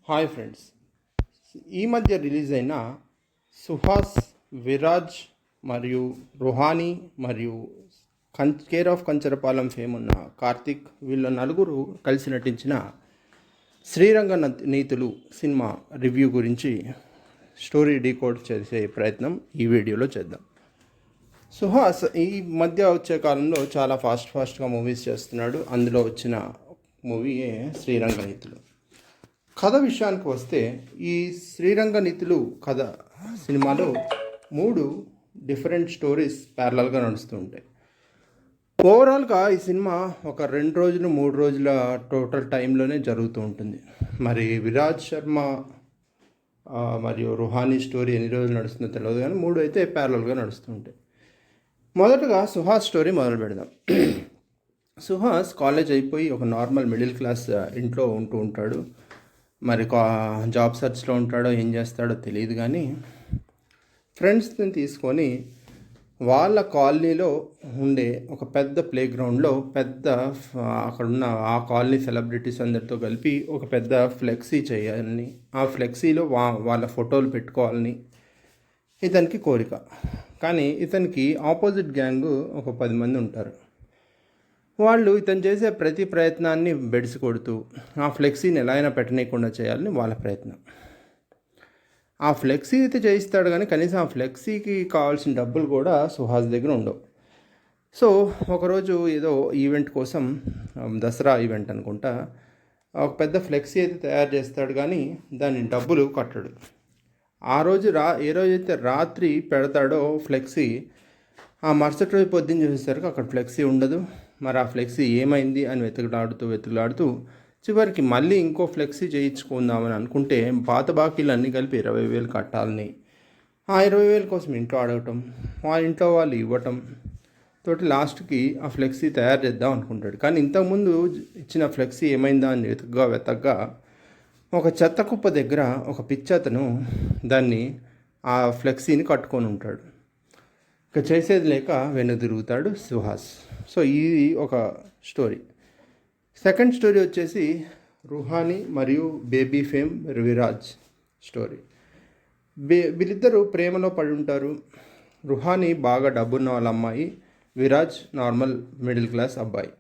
Hi friends, ఈ మధ్య release అయిన సుహాస్, విరాజ్ మరియు రుహానీ మరియు కేర్ ఆఫ్ కంచరపాలెం ఫేమ్ ఉన్న కార్తిక్, వీళ్ళ నలుగురు కలిసి నటించిన శ్రీరంగ నీతులు సినిమా రివ్యూ గురించి స్టోరీ డీకోడ్ చేసే ప్రయత్నం ఈ వీడియోలో చేద్దాం. సుహాస్ ఈ మధ్య వచ్చే కాలంలో చాలా ఫాస్ట్గా మూవీస్ చేస్తున్నాడు. అందులో వచ్చిన మూవీయే శ్రీరంగ నీతులు. కథ విషయానికి వస్తే, ఈ శ్రీరంగ నీతులు కథ సినిమాలో 3 డిఫరెంట్ స్టోరీస్ ప్యారలల్గా నడుస్తూ ఉంటాయి. ఓవరాల్గా ఈ సినిమా ఒక 2 రోజులు 3 రోజుల టోటల్ టైంలోనే జరుగుతూ ఉంటుంది. మరి విరాజ్ శర్మ మరియు రుహానీ స్టోరీ ఎన్ని రోజులు నడుస్తుందో తెలియదు, కానీ 3 అయితే ప్యారలల్గా నడుస్తూ ఉంటాయి. మొదటగా సుహాస్ స్టోరీ మొదలు పెడదాం. సుహాస్ కాలేజ్ అయిపోయి ఒక నార్మల్ మిడిల్ క్లాస్ ఇంట్లో ఉంటూ ఉంటాడు. మరి జాబ్ సర్చ్లో ఉంటాడో ఏం చేస్తాడో తెలియదు, కానీ ఫ్రెండ్స్ని తీసుకొని వాళ్ళ కాలనీలో ఉండే ఒక పెద్ద ప్లే గ్రౌండ్లో అక్కడున్న ఆ కాలనీ సెలబ్రిటీస్ అందరితో కలిపి ఒక పెద్ద ఫ్లెక్సీ చేయాలని, ఆ ఫ్లెక్సీలో వాళ్ళ ఫోటోలు పెట్టుకోవాలని ఇతనికి కోరిక. కానీ ఇతనికి ఆపోజిట్ గ్యాంగ్ ఒక 10 మంది ఉంటారు. వాళ్ళు ఇతను చేసే ప్రతి ప్రయత్నాన్ని బెడిసి కొడుతూ ఆ ఫ్లెక్సీని ఎలా అయినా పెట్టనీయకుండా చేయాలని వాళ్ళ ప్రయత్నం. ఆ ఫ్లెక్సీ అయితే చేయిస్తాడు, కానీ కనీసం ఆ ఫ్లెక్సీకి కావాల్సిన డబ్బులు కూడా సుహాస్ దగ్గర ఉండవు. సో ఒకరోజు ఏదో ఈవెంట్ కోసం, దసరా ఈవెంట్ అనుకుంటా, ఒక పెద్ద ఫ్లెక్సీ అయితే తయారు చేస్తాడు, కానీ దాని డబ్బులు కట్టడు. ఆ రోజు ఏ రోజైతే రాత్రి పెడతాడో ఫ్లెక్సీ, ఆ మరుసటి రోజు పొద్దున్న చూసేసరికి అక్కడ ఫ్లెక్సీ ఉండదు. మరి ఆ ఫ్లెక్సీ ఏమైంది అని వెతుకులాడుతూ చివరికి మళ్ళీ ఇంకో ఫ్లెక్సీ చేయించుకుందామని అనుకుంటే పాత బాకీలన్నీ కలిపి 20,000 కట్టాలని, ఆ 20,000 కోసం ఇంట్లో అడగటం, వాళ్ళ ఇంట్లో వాళ్ళు ఇవ్వటం తోటి లాస్ట్కి ఆ ఫ్లెక్సీ తయారు చేద్దాం అనుకుంటాడు. కానీ ఇంతకుముందు ఇచ్చిన ఫ్లెక్సీ ఏమైందా అని వెతకగా ఒక చెత్త కుప్ప దగ్గర ఒక పిచ్చతను ఆ ఫ్లెక్సీని కట్టుకొని ఉంటాడు. ఇక చేసేది లేక వెనుదిరుగుతాడు సుహాస్. సో ఇది ఒక స్టోరీ. సెకండ్ స్టోరీ వచ్చేసి రుహానీ మరియు బేబీ ఫేమ్ విరాజ్ స్టోరీ. వీళ్ళిద్దరూ ప్రేమలో పడి ఉంటారు. రుహానీ బాగా డబ్బున్న వాళ్ళ అమ్మాయి, విరాజ్ నార్మల్ మిడిల్ క్లాస్ అబ్బాయి.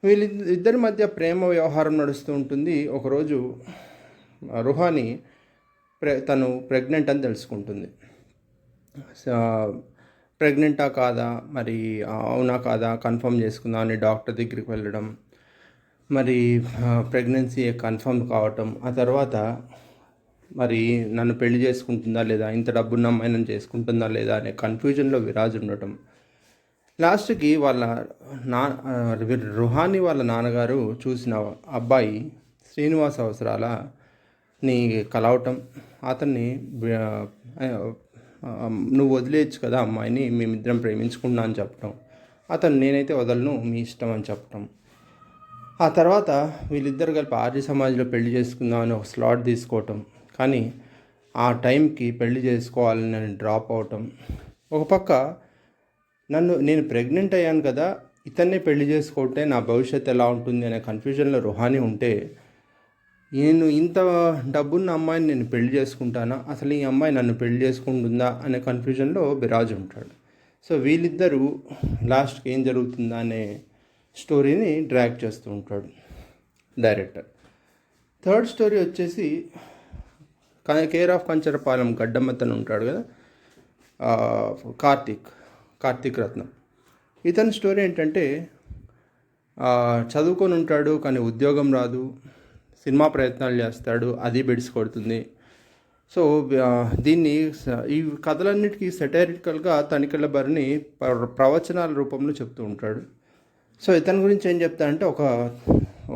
వీళ్ళిద్దరి మధ్య ప్రేమ వ్యవహారం నడుస్తూ ఉంటుంది. ఒకరోజు రుహానీ తను ప్రెగ్నెంట్ అని తెలుసుకుంటుంది. ప్రెగ్నెంటా కాదా, మరి అవునా కాదా కన్ఫర్మ్ చేసుకుందాం అని డాక్టర్ దగ్గరికి వెళ్ళడం, మరి ప్రెగ్నెన్సీ కన్ఫర్మ్ కావటం, ఆ తర్వాత మరి నన్ను పెళ్లి చేసుకుంటుందా లేదా, ఇంత డబ్బున్న అమ్మాయి నన్ను చేసుకుంటుందా లేదా అనే కన్ఫ్యూజన్లో విరాజ్ ఉండటం. లాస్ట్కి రుహానీ వాళ్ళ నాన్నగారు చూసిన అబ్బాయి శ్రీనివాస్ అవసరాలని కలవటం, అతన్ని నువ్వు వదిలేయచ్చు కదా అమ్మాయిని, మేమిద్దరం ప్రేమించుకున్నా అని చెప్పటం, అతను నేనైతే వదలను, మీ ఇష్టం అని చెప్పటం. ఆ తర్వాత వీళ్ళిద్దరు కలిపి ఆర్య సమాజ్లో పెళ్లి చేసుకుందామని ఒక స్లాట్ తీసుకోవటం, కానీ ఆ టైంకి పెళ్లి చేసుకోవాలని నేను డ్రాప్ అవటం. ఒక పక్క నేను ప్రెగ్నెంట్ అయ్యాను కదా, ఇతన్నే పెళ్లి చేసుకుంటే నా భవిష్యత్తు ఎలా ఉంటుంది అనే కన్ఫ్యూజన్లో రుహానీ ఉంటే, నేను ఇంత డబ్బున్న అమ్మాయిని నేను పెళ్లి చేసుకుంటానా, అసలు ఈ అమ్మాయి నన్ను పెళ్లి చేసుకుంటుందా అనే కన్ఫ్యూజన్లో విరాజ్ ఉంటాడు. సో వీళ్ళిద్దరూ లాస్ట్కి ఏం జరుగుతుందా అనే స్టోరీని డ్రాగ్ చేస్తూ ఉంటాడు డైరెక్టర్. థర్డ్ స్టోరీ వచ్చేసి కేర్ ఆఫ్ కంచరపాలెం గడ్డమ్మతను ఉంటాడు కదా, కార్తీక్ రత్నం. ఇతని స్టోరీ ఏంటంటే, చదువుకొని ఉంటాడు కానీ ఉద్యోగం రాదు, సినిమా ప్రయత్నాలు చేస్తాడు, అది బెడిసి కొడుతుంది. సో ఈ కథలన్నిటికీ సెటైరికల్గా తనికెళ్ళ బరిని ప్రవచనాల రూపంలో చెప్తూ ఉంటాడు. సో ఇతని గురించి ఏం చెప్తాడంటే,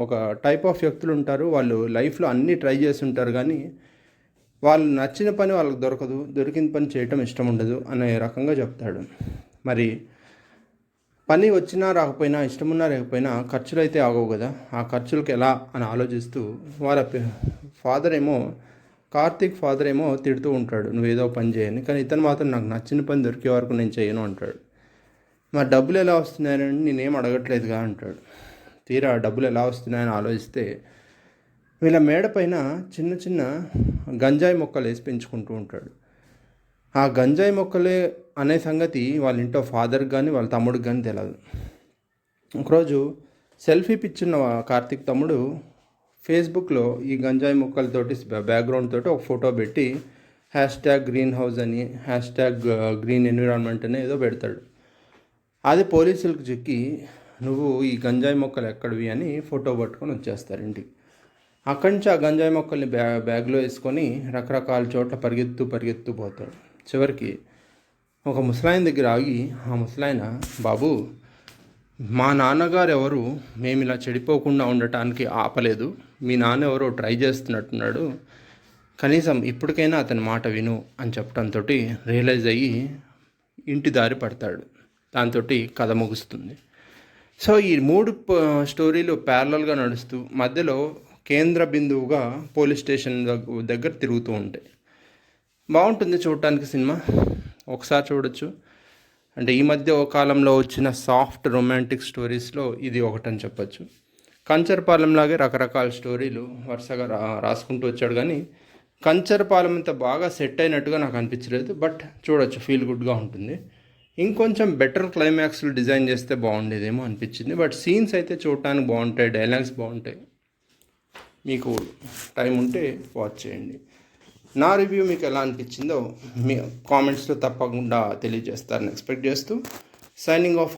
ఒక టైప్ ఆఫ్ వ్యక్తులు ఉంటారు, వాళ్ళు లైఫ్లో అన్నీ ట్రై చేసి ఉంటారు, కానీ వాళ్ళు నచ్చిన పని వాళ్ళకి దొరకదు, దొరికిన పని చేయటం ఇష్టం ఉండదు అనే రకంగా చెప్తాడు. మరి పని వచ్చినా రాకపోయినా, ఇష్టమున్నా లేకపోయినా ఖర్చులు అయితే ఆగవు కదా, ఆ ఖర్చులకు ఎలా అని ఆలోచిస్తూ వాళ్ళ కార్తీక్ ఫాదర్ ఏమో తిడుతూ ఉంటాడు, నువ్వు ఏదో పని చేయని. కానీ ఇతను మాత్రం నాకు నచ్చిన పని దొరికే వరకు నేను చేయను అంటాడు. మరి డబ్బులు ఎలా వస్తున్నాయని నేనేం అడగట్లేదుగా అంటాడు. తీరా డబ్బులు ఎలా వస్తున్నాయని ఆలోచిస్తే వీళ్ళ మేడ పైన చిన్న చిన్న గంజాయి మొక్కలు వేసి పెంచుకుంటూ ఉంటాడు. ఆ గంజాయి మొక్కలే అనే సంగతి వాళ్ళ ఇంట్లో ఫాదర్కి కానీ వాళ్ళ తమ్ముడికి కానీ తెలియదు. ఒకరోజు సెల్ఫీ పిచ్చున్న కార్తీక్ తమ్ముడు ఫేస్బుక్లో ఈ గంజాయి మొక్కలతోటి బ్యాక్గ్రౌండ్ తోటి ఒక ఫోటో పెట్టి #గ్రీన్ హౌస్ అని #గ్రీన్ ఎన్విరాన్మెంట్ అని ఏదో పెడతాడు. అది పోలీసులకు చిక్కి నువ్వు ఈ గంజాయి మొక్కలు ఎక్కడివి అని ఫోటో పట్టుకొని వచ్చేస్తారు ఇంటికి. అక్కడి నుంచి ఆ గంజాయి మొక్కల్ని బ్యాగ్లో వేసుకొని రకరకాల చోట్ల పరిగెత్తు పోతాడు. చివరికి ఒక ముసలాయన దగ్గర ఆగి ఆ ముసలాయన, బాబు మా నాన్నగారు ఎవరు మేము ఇలా చెడిపోకుండా ఉండటానికి ఆపలేదు, మీ నాన్న ఎవరో ట్రై చేస్తున్నట్టున్నాడు, కనీసం ఇప్పటికైనా అతని మాట విను అని చెప్పడంతో రియలైజ్ అయ్యి ఇంటి దారి పడతాడు. దాంతో కథ ముగుస్తుంది. సో ఈ 3 స్టోరీలు ప్యారలల్గా నడుస్తూ మధ్యలో కేంద్ర బిందువుగా పోలీస్ స్టేషన్ దగ్గర తిరుగుతూ ఉంటాయి. బాగుంటుంది చూడటానికి సినిమా, ఒకసారి చూడొచ్చు. అంటే ఈ మధ్య ఒక కాలంలో వచ్చిన సాఫ్ట్ రొమాంటిక్ స్టోరీస్లో ఇది ఒకటని చెప్పచ్చు. కంచరపాలెంలాగే రకరకాల స్టోరీలు వరుసగా రాసుకుంటూ వచ్చాడు, కానీ కంచరపాలెం అంత బాగా సెట్ అయినట్టుగా నాకు అనిపించలేదు. బట్ చూడొచ్చు, ఫీల్ గుడ్గా ఉంటుంది. ఇంకొంచెం బెటర్ క్లైమాక్స్లు డిజైన్ చేస్తే బాగుండేదేమో అనిపించింది. బట్ సీన్స్ అయితే చూడటానికి బాగుంటాయి, డైలాగ్స్ బాగుంటాయి. మీకు టైం ఉంటే వాచ్ చేయండి. నా రివ్యూ మీకు ఎలా అనిపించిందో మీ కామెంట్స్లో తప్పకుండా తెలియజేస్తారని ఎక్స్పెక్ట్ చేస్తూ సైనింగ్ ఆఫ్.